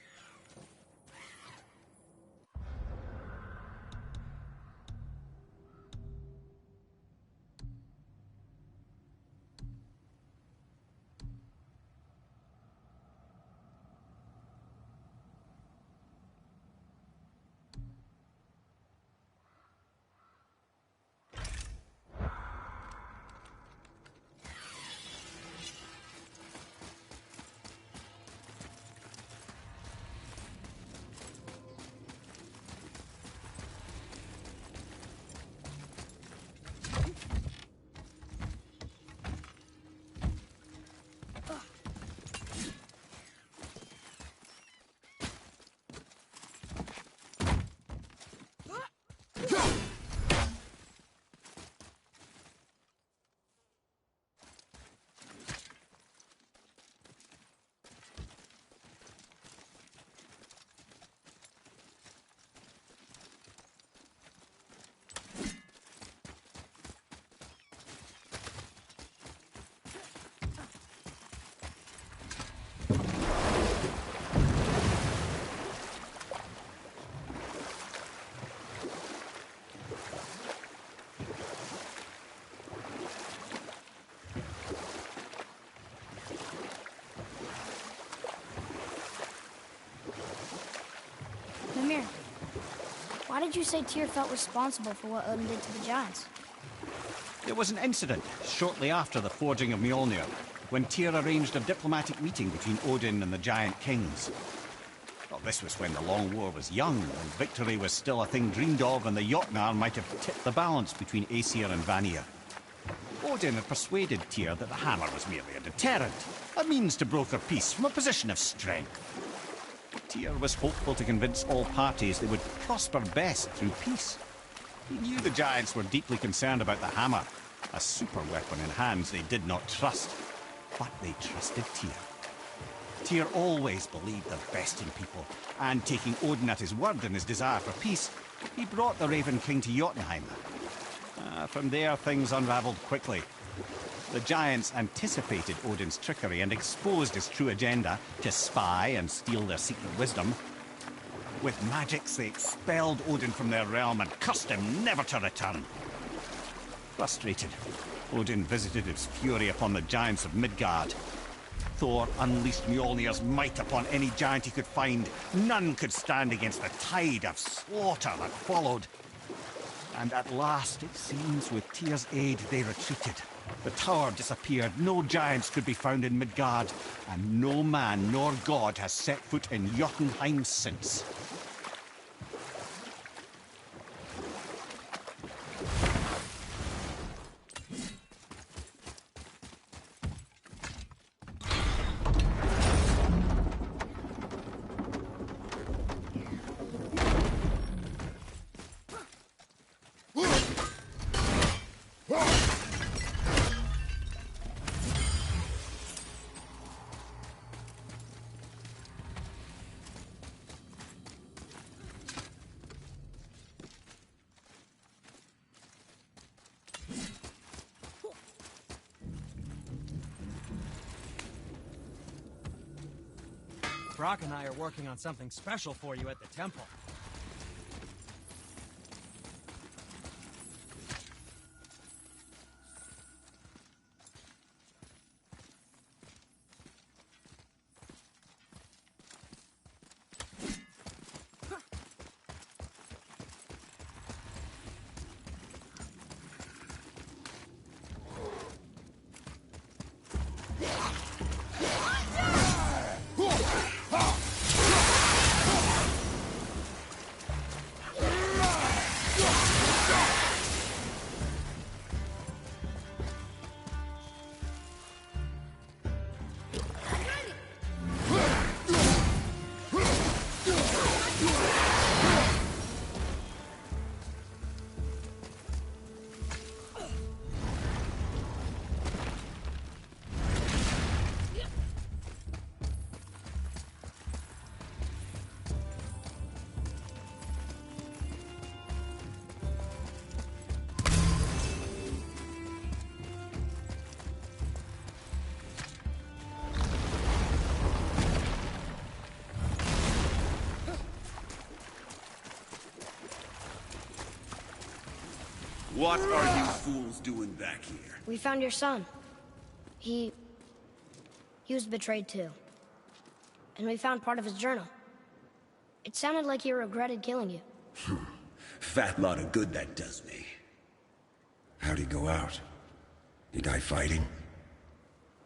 Mimir, why did you say Tyr felt responsible for what Odin did to the Giants? There was an incident shortly after the forging of Mjolnir, when Tyr arranged a diplomatic meeting between Odin and the Giant Kings. Well, this was when the Long War was young, and victory was still a thing dreamed of, and the Jotnar might have tipped the balance between Aesir and Vanir. Odin had persuaded Tyr that the hammer was merely a deterrent, a means to broker peace from a position of strength. Tyr was hopeful to convince all parties they would prosper best through peace. He knew the Giants were deeply concerned about the hammer, a super weapon in hands they did not trust. But they trusted Tyr. Tyr always believed the best in people, and taking Odin at his word in his desire for peace, he brought the Raven King to Jotunheim. From there, things unraveled quickly. The Giants anticipated Odin's trickery and exposed his true agenda to spy and steal their secret wisdom. With magics, they expelled Odin from their realm and cursed him never to return. Frustrated, Odin visited his fury upon the giants of Midgard. Thor unleashed Mjolnir's might upon any giant he could find. None could stand against the tide of slaughter that followed. And at last, it seems, with Tyr's aid, they retreated. The tower disappeared, no giants could be found in Midgard, and no man nor god has set foot in Jotunheim since. Brock and I are working on something special for you at the temple. What are you fools doing back here? We found your son. He was betrayed too. And we found part of his journal. It sounded like he regretted killing you. Fat lot of good that does me. How'd he go out? He die fighting?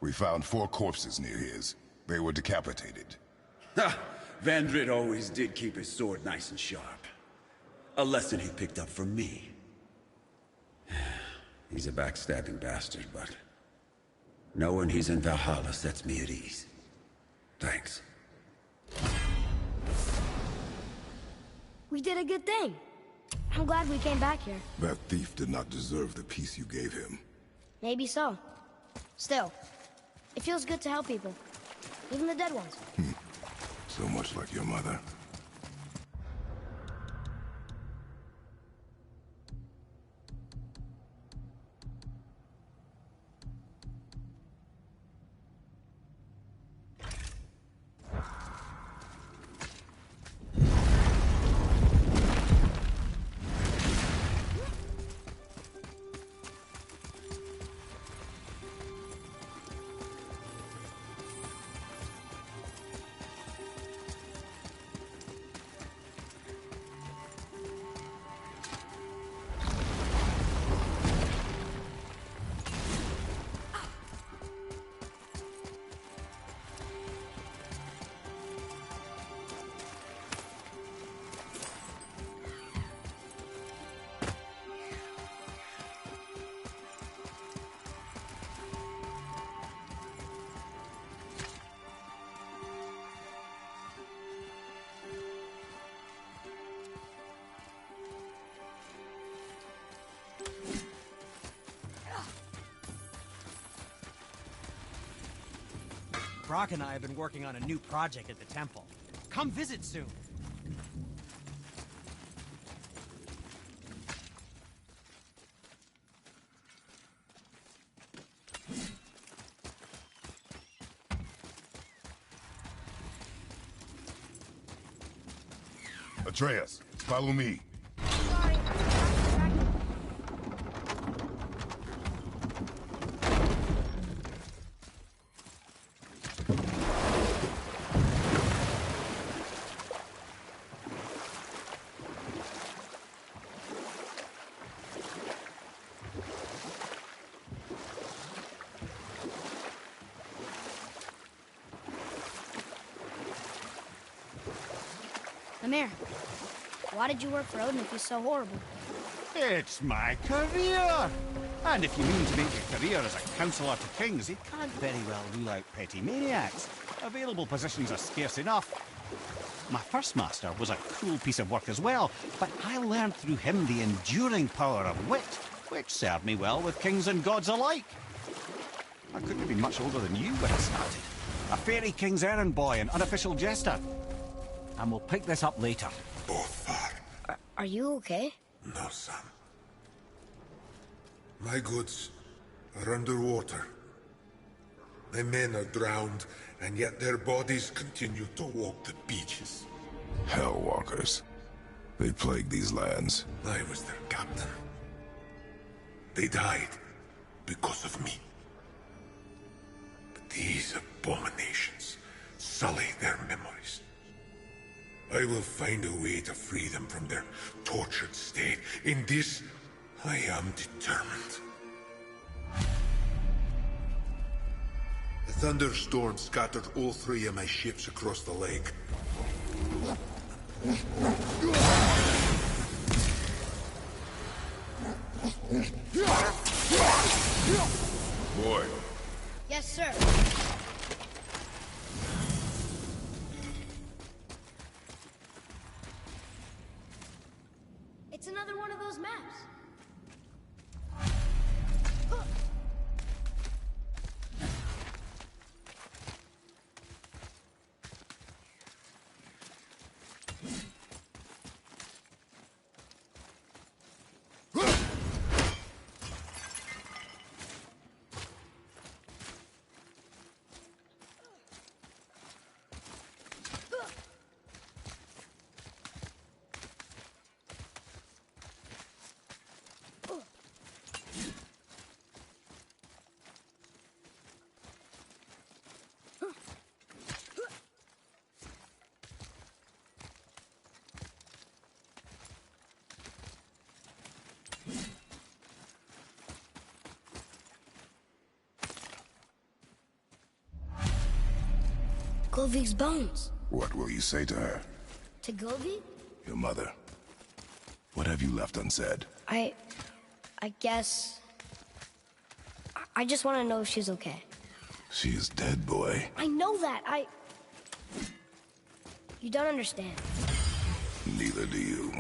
We found 4 corpses near his. They were decapitated. Ha! Vandrid always did keep his sword nice and sharp. A lesson he picked up from me. He's a backstabbing bastard, but knowing he's in Valhalla sets me at ease. Thanks. We did a good thing. I'm glad we came back here. That thief did not deserve the peace you gave him. Maybe so. Still, it feels good to help people. Even the dead ones. So much like your mother. Brock and I have been working on a new project at the temple. Come visit soon. Atreus, follow me. Mimir, why did you work for Odin if he's so horrible? It's my career! And if you mean to make a career as a counsellor to kings, you can't very well rule out petty maniacs. Available positions are scarce enough. My first master was a cruel piece of work as well, but I learned through him the enduring power of wit, which served me well with kings and gods alike. I couldn't have been much older than you when I started. A fairy king's errand boy and unofficial jester. And we'll pick this up later. Both are. Are you okay? No, son. My goods are underwater. My men are drowned, and yet their bodies continue to walk the beaches. Hellwalkers. They plague these lands. I was their captain. They died because of me. But these abominations sully their memories. I will find a way to free them from their tortured state. In this, I am determined. A thunderstorm scattered all 3 of my ships across the lake. Boy. Yes, sir. It's another one of those maps. Govig's bones. What will you say to her? To Govig? Your mother. What have you left unsaid? I guess... I just want to know if she's okay. She is dead, boy. I know that, You don't understand. Neither do you.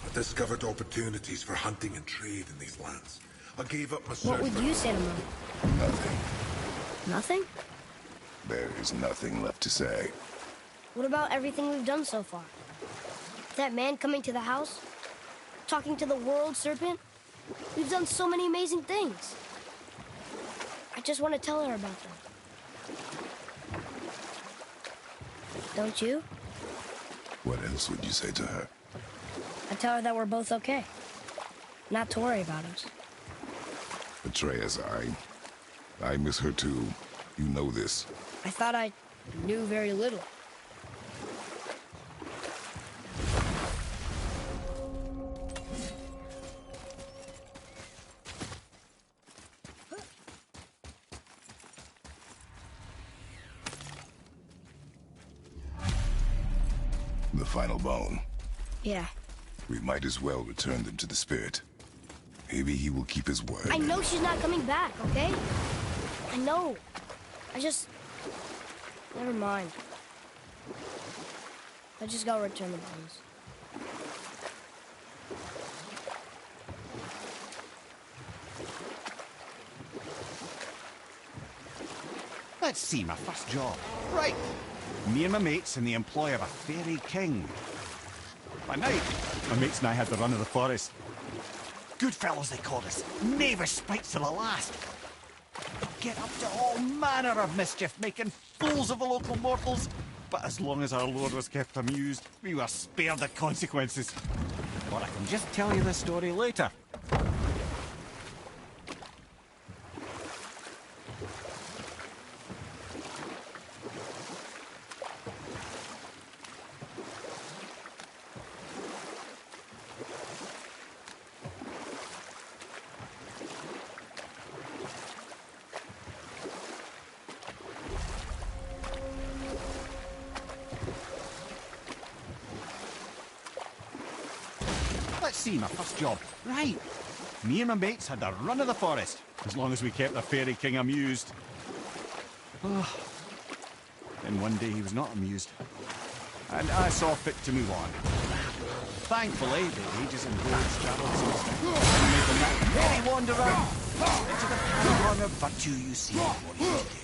I discovered opportunities for hunting and trade in these lands. I gave up my search What would for... you say to Mom? Nothing. Nothing? There is nothing left to say. What about everything we've done so far? That man coming to the house? Talking to the world serpent? We've done so many amazing things. I just want to tell her about them. Don't you? What else would you say to her? I tell her that we're both okay. Not to worry about us. Atreus, I miss her too. You know this. I thought I knew very little. The final bone. Yeah. We might as well return them to the spirit. Maybe he will keep his word. I know she's not coming back, okay? I know. I just... Never mind. I just gotta return the bones. Let's see, my first job. Right. Me and my mates in the employ of a fairy king. By night, my mates and I had the run of the forest. Good fellows, they called us. Knavish spites to the last. Get up to all manner of mischief, making fools of the local mortals. But as long as our lord was kept amused, we were spared the consequences. Or I can just tell you the story later. Let's see, my first job. Right. Me and my mates had the run of the forest, as long as we kept the fairy king amused. Oh. Then one day he was not amused, and I saw fit to move on. Thankfully, the ages and roads travelled since then made the map very wanderer into the paragon of virtue you see before you today.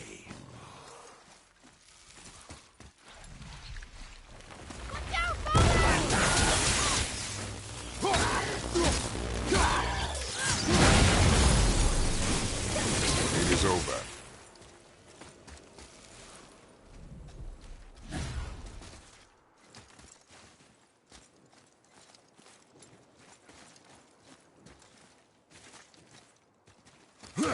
It is over. We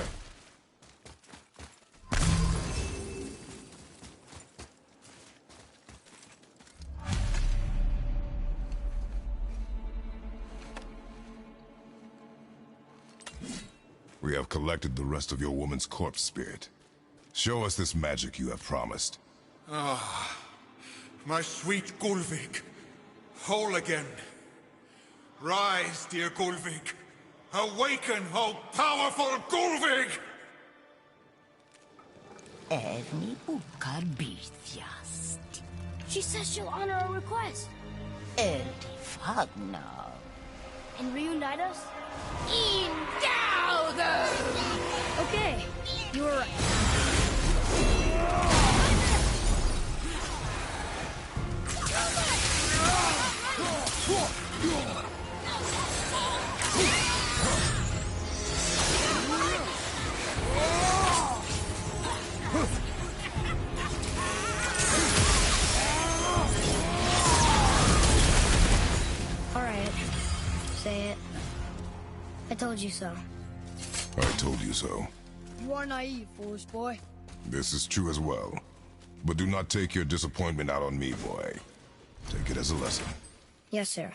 have collected the rest of your woman's corpse spirit. Show us this magic you have promised. Ah, my sweet Gulvik. Whole again. Rise, dear Gulvik. Awaken, oh powerful Gulvik! Erni bukar bitjast. She says she'll honor our request. Eldi fagna. And reunite us? Indauder! Okay, you were right. All right, say it. I told you so. I told you so. You are naive, foolish boy. This is true as well. But do not take your disappointment out on me, boy. Take it as a lesson. Yes, sir.